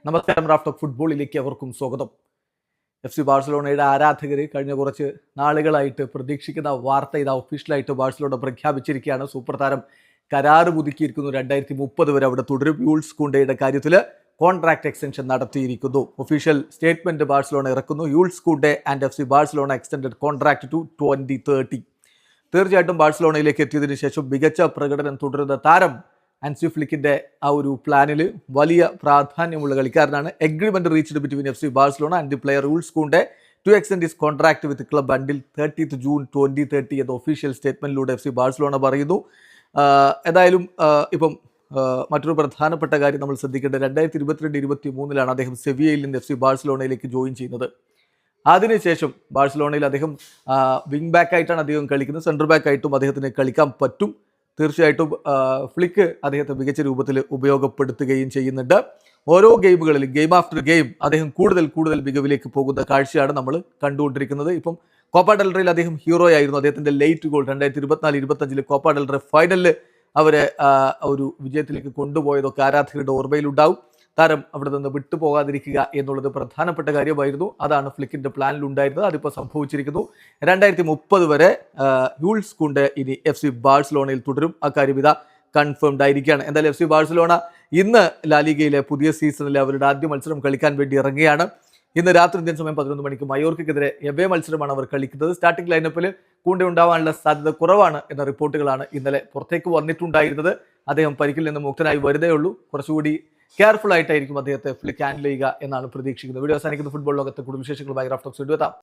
നമസ്കാരം. Raft of ഫുട്ബോളിലേക്ക് അവർക്കും സ്വാഗതം. FC ബാഴ്സലോണയുടെ ആരാധകർ കഴിഞ്ഞ കുറച്ച് നാളുകളായിട്ട് പ്രതീക്ഷിക്കുന്ന വാർത്ത ഇതാ ഒഫീഷ്യലായിട്ട് ബാഴ്സലോണ പ്രഖ്യാപിച്ചിരിക്കുകയാണ്. സൂപ്പർ താരം കരാറ് പുതുക്കിയിരിക്കുന്നു. 2030 വരെ അവിടെ തുടരും. യൂൾസ് കൂണ്ടയുടെ കാര്യത്തിൽ കോൺട്രാക്ട് എക്സ്റ്റൻഷൻ നടത്തിയിരിക്കുന്നു. ഒഫീഷ്യൽ സ്റ്റേറ്റ്മെന്റ് ബാഴ്സലോണ ഇറക്കുന്നു. Jules Kounde and FC Barcelona extended contract to 2030. തീർച്ചയായിട്ടും ബാഴ്സലോണയിലേക്ക് എത്തിയതിനു ശേഷം മികച്ച പ്രകടനം തുടരുന്ന താരം ഹാൻസി ഫ്ലിക്കിന്റെ ആ ഒരു പ്ലാനിൽ വലിയ പ്രാധാന്യമുള്ള കളിക്കാരനാണ്. Agreement reached between FC Barcelona and the player Jules Kounde to extend his contract with club until 30th June 2030 എന്ന ഒഫീഷ്യൽ സ്റ്റേറ്റ്മെന്റിലൂടെ FC ബാഴ്സലോണ പറയുന്നു. ഏതായാലും ഇപ്പം മറ്റൊരു പ്രധാനപ്പെട്ട കാര്യം നമ്മൾ ശ്രദ്ധിക്കേണ്ടത് 2022-23 അദ്ദേഹം സെവിയയിൽ നിന്ന് FC ബാഴ്സലോണയിലേക്ക് ജോയിൻ ചെയ്യുന്നത്. അതിനുശേഷം ബാഴ്സലോണയിൽ അദ്ദേഹം വിങ് ബാക്ക് ആയിട്ടാണ് അദ്ദേഹം കളിക്കുന്നത്. സെൻട്രൽ ബാക്ക് ആയിട്ടും അദ്ദേഹത്തിന് കളിക്കാൻ പറ്റും. തീർച്ചയായിട്ടും ഫ്ലിക്ക് അദ്ദേഹത്തെ മികച്ച രൂപത്തിൽ ഉപയോഗപ്പെടുത്തുകയും ചെയ്യുന്നുണ്ട്. ഓരോ ഗെയിമുകളിലും ഗെയിം ആഫ്റ്റർ ഗെയിം അദ്ദേഹം കൂടുതൽ മികവിലേക്ക് പോകുന്ന കാഴ്ചയാണ് നമ്മൾ കണ്ടുകൊണ്ടിരിക്കുന്നത്. ഇപ്പം കോപ്പ ഡെൽ റേയിൽ അദ്ദേഹം ഹീറോ ആയിരുന്നു. അദ്ദേഹത്തിന്റെ late goal 2024-25 Copa del Rey ഫൈനലിൽ അവരെ ഒരു വിജയത്തിലേക്ക് കൊണ്ടുപോയതൊക്കെ ആരാധകരുടെ ഓർമ്മയിലുണ്ടാവും. താരം അവിടെ നിന്ന് വിട്ടുപോകാതിരിക്കുക എന്നുള്ളത് പ്രധാനപ്പെട്ട കാര്യമായിരുന്നു. അതാണ് ഫ്ലിക്കിന്റെ പ്ലാനിൽ ഉണ്ടായിരുന്നത്. അതിപ്പോൾ സംഭവിച്ചിരിക്കുന്നു. 2030 വരെ യൂൾസ് കൂണ്ടെ ഇനി FC ബാഴ്സലോണയിൽ തുടരും. അക്കാര്യം ഇതാ കൺഫേംഡ് ആയിരിക്കുകയാണ്. എന്തായാലും FC ബാഴ്സലോണ ഇന്ന് ലാലിഗയിലെ പുതിയ സീസണിലെ അവരുടെ ആദ്യ മത്സരം കളിക്കാൻ വേണ്ടി ഇറങ്ങുകയാണ്. ഇന്ന് രാത്രി ഇന്ത്യൻ സമയം 11 മണിക്ക് മയോർക്കെതിരെ എവേ മത്സരമാണ് അവർ കളിക്കുന്നത്. സ്റ്റാർട്ടിംഗ് ലൈനപ്പിൽ കൂണ്ടെ ഉണ്ടാവാനുള്ള സാധ്യത കുറവാണ് എന്ന റിപ്പോർട്ടുകളാണ് ഇന്നലെ പുറത്തേക്ക് വന്നിട്ടുണ്ടായിരുന്നത്. അദ്ദേഹം പരിക്കിൽ നിന്ന് മുക്തനായി വരുന്നേ ഉള്ളൂ. കുറച്ചുകൂടി കെയർഫുൾ ആയിട്ടായിരിക്കും അദ്ദേഹത്തെ ഫ്ലിക്ക് ഹാൻഡിൽ ചെയ്യുക എന്നാണ് പ്രതീക്ഷിക്കുന്നത്. വീഡിയോ അവസാനിക്കുന്ന ഫുട്ബോൾ ലോകത്തെ കൂടുതൽ വിശേഷങ്ങളുമായി റാഫ്റ്റ് ഓഫ് എത്താം.